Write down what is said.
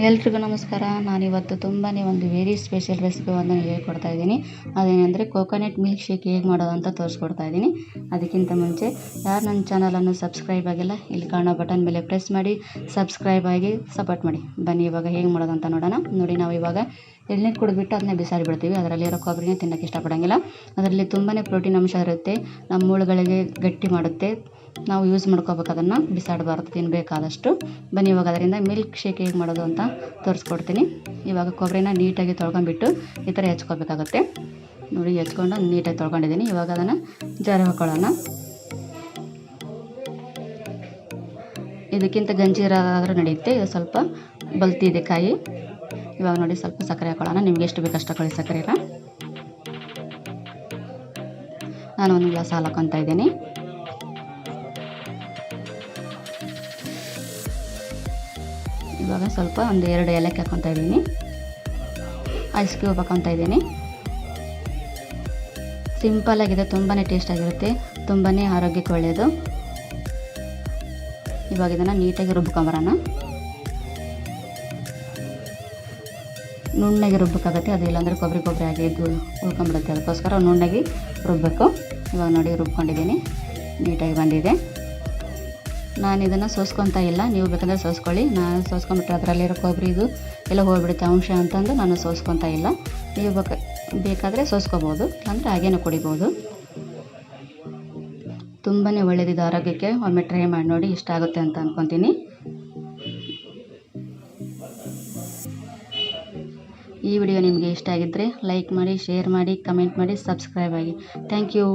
ಎಲ್ರಿಗೂ ನಮಸ್ಕಾರ. ನಾನಿವತ್ತು ಒಂದು ವೆರಿ ಸ್ಪೆಷಲ್ ರೆಸಿಪಿ ಒಂದನ್ನು ಹೇಳ್ಕೊಡ್ತಾ ಇದ್ದೀನಿ. ಅದೇನೆಂದರೆ ಕೋಕೋನಟ್ ಮಿಲ್ಕ್ ಶೇಕ್ ಹೇಗೆ ಮಾಡೋದು ಅಂತ ತೋರಿಸ್ಕೊಡ್ತಾ ಇದ್ದೀನಿ. ಅದಕ್ಕಿಂತ ಮುಂಚೆ ಯಾರು ನನ್ನ ಚಾನಲನ್ನು ಸಬ್ಸ್ಕ್ರೈಬ್ ಆಗಿಲ್ಲ, ಇಲ್ಲಿ ಕಾಣೋ ಬಟನ್ ಮೇಲೆ ಪ್ರೆಸ್ ಮಾಡಿ ಸಬ್ಸ್ಕ್ರೈಬ್ ಆಗಿ ಸಪೋರ್ಟ್ ಮಾಡಿ. ಬನ್ನಿ ಇವಾಗ ಹೇಗೆ ಮಾಡೋದು ಅಂತ ನೋಡೋಣ. ನೋಡಿ, ನಾವು ಇವಾಗ ಎಳ್ನೀರು ಕುಡಿದ್ಬಿಟ್ಟು ಅದನ್ನೇ ಬಿಸಾಡಿ ಬಿಡ್ತೀವಿ. ಅದರಲ್ಲಿರೋ ಕೊಬ್ಬರಿನ ತಿನ್ನೋಕ್ಕೆ ಇಷ್ಟಪಡೋಂಗಿಲ್ಲ. ಅದರಲ್ಲಿ ತುಂಬಾ ಪ್ರೋಟೀನ್ ಅಂಶ ಇರುತ್ತೆ, ನಮ್ಮ ಮೂಳೆಗಳಿಗೆ ಗಟ್ಟಿ ಮಾಡುತ್ತೆ. ನಾವು ಯೂಸ್ ಮಾಡ್ಕೋಬೇಕು, ಅದನ್ನು ಬಿಸಾಡಬಾರ್ದು, ತಿನ್ನಬೇಕಾದಷ್ಟು. ಬನ್ನಿ ಇವಾಗ ಅದರಿಂದ ಮಿಲ್ಕ್ ಶೇಕ್ ಹೇಗೆ ಮಾಡೋದು ಅಂತ ತೋರಿಸ್ಕೊಡ್ತೀನಿ. ಇವಾಗ ಕೊಬ್ಬರಿನ ನೀಟಾಗಿ ತೊಳ್ಕೊಂಬಿಟ್ಟು ಈ ಥರ ಹೆಚ್ಕೋಬೇಕಾಗುತ್ತೆ. ನೋಡಿ, ಹೆಚ್ಕೊಂಡು ನೀಟಾಗಿ ತೊಳ್ಕೊಂಡಿದ್ದೀನಿ. ಇವಾಗ ಅದನ್ನು ಜಾರಿ ಹಾಕ್ಕೊಳ್ಳೋಣ. ಇದಕ್ಕಿಂತ ಗಂಜಿ ಇರೋದಾದ್ರೂ ನಡೆಯುತ್ತೆ. ಇದು ಸ್ವಲ್ಪ ಬಲ್ತಿದೆ ಕಾಯಿ. ಇವಾಗ ನೋಡಿ, ಸ್ವಲ್ಪ ಸಕ್ಕರೆ ಹಾಕ್ಕೊಳ್ಳೋಣ. ನಿಮ್ಗೆ ಎಷ್ಟು ಬೇಕಷ್ಟು ಹಾಕೊಳ್ಳಿ ಸಕ್ಕರೆನ. ನಾನು ಒಂದು ಗ್ಲಾಸ್ ಹಾಲು ಹಾಕ್ಕೊತಾ ಇದ್ದೀನಿ. ಇವಾಗ ಸ್ವಲ್ಪ ಒಂದು 2 ಏಲಕ್ಕಿ ಹಾಕ್ಕೊತಾ ಇದ್ದೀನಿ. ಐಸ್ ಕ್ಯೂಬ್ ಹಾಕ್ಕೊತಾ ಇದ್ದೀನಿ. ಸಿಂಪಲ್ಲಾಗಿದೆ, ತುಂಬಾ ಟೇಸ್ಟಾಗಿರುತ್ತೆ, ತುಂಬಾ ಆರೋಗ್ಯಕ್ಕೆ ಒಳ್ಳೆಯದು. ಇವಾಗ ಇದನ್ನು ನೀಟಾಗಿ ರುಬ್ಕೊಂಬರೋಣ. ನುಣ್ಣಗೆ ರುಬ್ಬಕ್ಕಾಗತ್ತೆ, ಅದು ಇಲ್ಲಾಂದರೆ ಕೊಬ್ಬರಿ ಆಗಿ ಉಳ್ಕೊಂಬಿಡುತ್ತೆ. ಅದಕ್ಕೋಸ್ಕರ ನುಣ್ಣಗೆ ರುಬ್ಬಬೇಕು. ಇವಾಗ ನೋಡಿ, ರುಬ್ಕೊಂಡಿದ್ದೀನಿ, ನೀಟಾಗಿ ಬಂದಿದೆ. ನಾನು ಇದನ್ನು ಸೋಸ್ಕೊತಾ ಇಲ್ಲ, ನೀವು ಬೇಕಂದರೆ ಸೋಸ್ಕೊಳ್ಳಿ. ನಾನು ಸೋಸ್ಕೊಂಬಿಟ್ರೆ ಅದರಲ್ಲಿರೋ ಕೊಬ್ಬರಿದು ಎಲ್ಲ ಹೋಗ್ಬಿಡುತ್ತೆ ಅಂಶ ಅಂತಂದು ನಾನು ಸೋಸ್ಕೊತಾ ಇಲ್ಲ. ನೀವು ಬೇಕಾದರೆ ಸೋಸ್ಕೋಬೋದು, ಅಂದರೆ ಹಾಗೇನೂ ಕುಡಿಬೋದು. ತುಂಬಾ ಒಳ್ಳೆಯದಿದೆ ಆರೋಗ್ಯಕ್ಕೆ. ಒಮ್ಮೆ ಟ್ರೈ ಮಾಡಿ ನೋಡಿ, ಇಷ್ಟ ಆಗುತ್ತೆ ಅಂತ ಅಂದ್ಕೊತೀನಿ. ಈ ವಿಡಿಯೋ ನಿಮಗೆ ಇಷ್ಟ ಆಗಿದ್ದರೆ ಲೈಕ್ ಮಾಡಿ, ಶೇರ್ ಮಾಡಿ, ಕಮೆಂಟ್ ಮಾಡಿ, ಸಬ್ಸ್ಕ್ರೈಬ್ ಆಗಿ. Thank you.